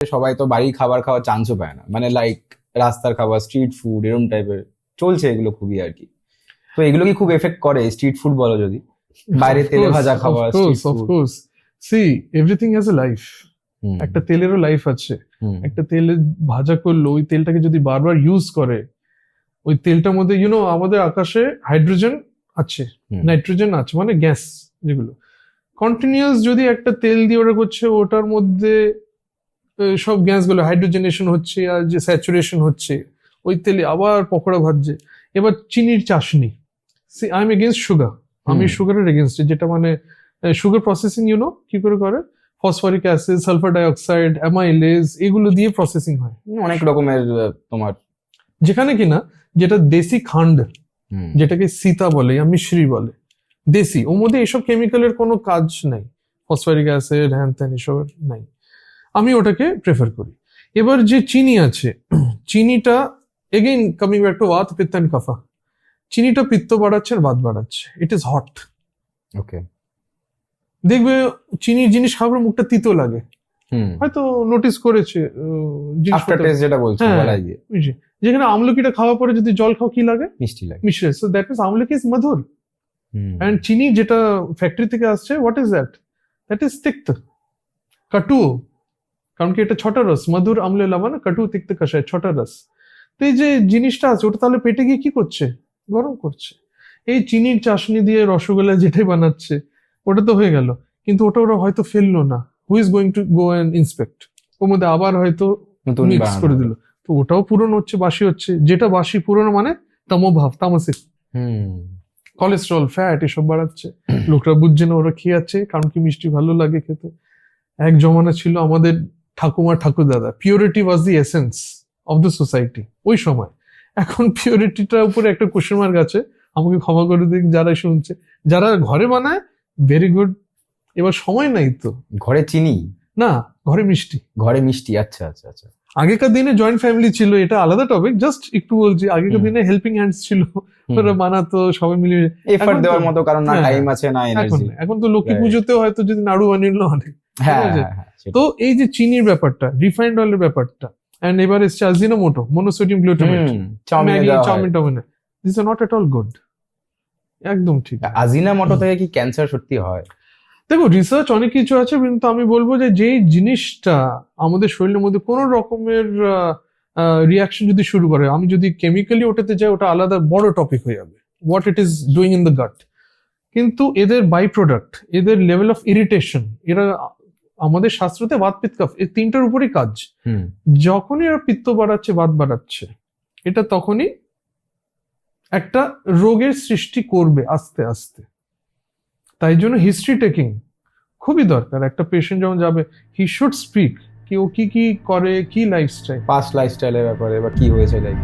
সবাই তো বাড়ির খাবার খাওয়ার চান্সও পায় না, মানে লাইক রাস্তার খাবার, স্ট্রিট ফুড, এরকম টাইপের চলছে এগুলো খুবই আর কি। তো এগুলো কি খুব এফেক্ট করে স্ট্রিট ফুড বলো যদি, বাইরে তেলে ভাজা খাওয়া, street food? C everything has a life. একটা তেলেরও লাইফ আছে। একটা তেলে ভাজা করলো, ওই তেলটাকে যদি বারবার ইউজ করে, ওই তেলটার মধ্যে আমাদের আকাশে হাইড্রোজেন আছে, নাইট্রোজেন আছে, মানে গ্যাস যেগুলো কন্টিনিউয়াস যদি একটা তেল দিয়ে ওটা করছে, ওটার মধ্যে সব গ্যাসগুলো হাইড্রোজেনেশন হচ্ছে আর যে স্যাচুরেশন হচ্ছে, ওই তেলে আবার পকোড়া ভাজছে। এবার চিনির চাশনি, আই এম এগেনস্ট সুগার, আমি সুগারের এগেনস্ট, যেটা মানে সুগার প্রসেসিং কি করে phosphoric acid, sulphur dioxide, amylase, এগুলো দিয়ে প্রসেসিং হয় অনেক রকমের তোমার, যেখানে কিনা যেটা দেশি খান্ড, যেটাকে সীতা বলে বা মিশ্রি বলে, দেশি, ওর মধ্যে এসব কেমিক্যালের কোনো কাজ নাই, ফসফরিক অ্যাসিড হ্যান ত্যান এসবের নাই, আমি ওটাকে প্রেফার করি। এবার যে চিনি আছে, চিনিটা এগেইন কামিং ব্যাক টু ওয়াত পিত্ত এন্ড কাফা, চিনিটা পিত্ত বাড়াচ্ছে আর বাত বাড়াচ্ছে, ইট ইজ হট। ওকে, দেখবে চিনির জিনিস খাবার মুখটা তিতো লাগে, হয়তো নোটিস করেছে আফটার টেস্ট যেটা বলছো বলাই দিয়ে, যেখানে আমলকিটা খাওয়ার পরে যদি জল খাও কি লাগে? মিষ্টি লাগে, মিষ্টি। সো দ্যাট মিন্স আমলকি ইজ মধুর, এন্ড চিনি যেটা ফ্যাক্টরি থেকে আসছে, what is that? That is তিক্ত, কাটু, কারণ কি এটা ছটা রস, মধুর আমলে লবণ, কাটু তিক্ত কষায়, ছটা রস। তো এই যে জিনিসটা আছে, ওটা তাহলে পেটে গিয়ে কি করছে? গরম করছে। এই চিনির চাশনি দিয়ে রসগোল্লা যেটাই বানাচ্ছে, ওটা তো হয়ে গেল, কিন্তু ওটা ওরা হয়তো ফেললো না, who is going to go and inspect? ওর মধ্যে আবার হয়তো মিক্স করে দিল, তো ওটাও পুরনো হচ্ছে, বাসি হচ্ছে। যেটা বাসি পুরনো মানে তামোভাব, তামসিক, কোলেস্ট্রল, ফ্যাট এসব বাড়াচ্ছে। লোকরা বুঝছে না, ওরা খেয়ে যাচ্ছে, কারণ কি মিষ্টি ভালো লাগে খেতে। এক জমানা ছিল আমাদের ঠাকুমা ঠাকুরদাদা, purity was the essence of the society ওই সময়। এখন পিওরিটিটার উপরে একটা কোশ্চেন মার্ক আছে, আমাকে ক্ষমা করে দিক যারা শুনছে, যারা ঘরে বানায় ভেরি গুড। এবার সময় নাই তো, ঘরে চিনি না, ঘরে মিষ্টি, ঘরে মিষ্টি। আচ্ছা আচ্ছা আচ্ছা। আগেকার দিনে জয়েন্ট ফ্যামিলি ছিল, এটা আলাদা টপিক, জাস্ট একটু বলছি। আগেকার দিনে হেল্পিং হ্যান্ডস ছিল, ওরা বানাতো সবাই মিলে, এফর্ট দেওয়ার মতো, কারণ না টাইম আছে না এনার্জি। এখন তো লক্ষ্মী পুজোতেও হয়তো যদি নাড়ু বানিয়ে নিল অনেক। তো এই যে চিনির ব্যাপারটা, রিফাইন্ড অয়েলের ব্যাপারটা, এন্ড এবার এসছে আজিনোমোটো, মোনোসোডিয়াম গ্লুটামেট, চাউমিন টাউমিনে, this are not at all good. একদম ঠিক। আজিনোমোটো থেকে কি ক্যান্সার সত্যি হয়? দেখো, রিসার্চ অনেক কিছু আছে, কিন্তু আমি বলবো যে যেই জিনিসটা আমাদের শরীরের মধ্যে কোনো রকমের রিয়াকশন যদি শুরু করে, আমি যদি কেমিক্যালি ওটাতে যাই, ওটা আলাদা বড় টপিক হয়ে যাবে, what it is doing in the gut. কিন্তু এদের বাই প্রোডাক্ট, এদের লেভেল অফ ইরিটেশন, এরা আমাদের শাস্ত্রতে বাত পিত্ত কাফ, এই তিনটার উপরই কাজ। যখনই এরা পিত্ত বাড়াচ্ছে, বাত বাড়াচ্ছে, এটা তখনই একটা রোগের সৃষ্টি করবে আস্তে আস্তে। তাই জন্য হিস্ট্রি টেকিং খুবই দরকার। একটা পেশেন্ট যখন যাবে, হি শুড স্পিক কি ও কি কি করে, কি লাইফস্টাইল, পাস্ট লাইফস্টাইলের ব্যাপারে বা কি হয়েছে লাইক।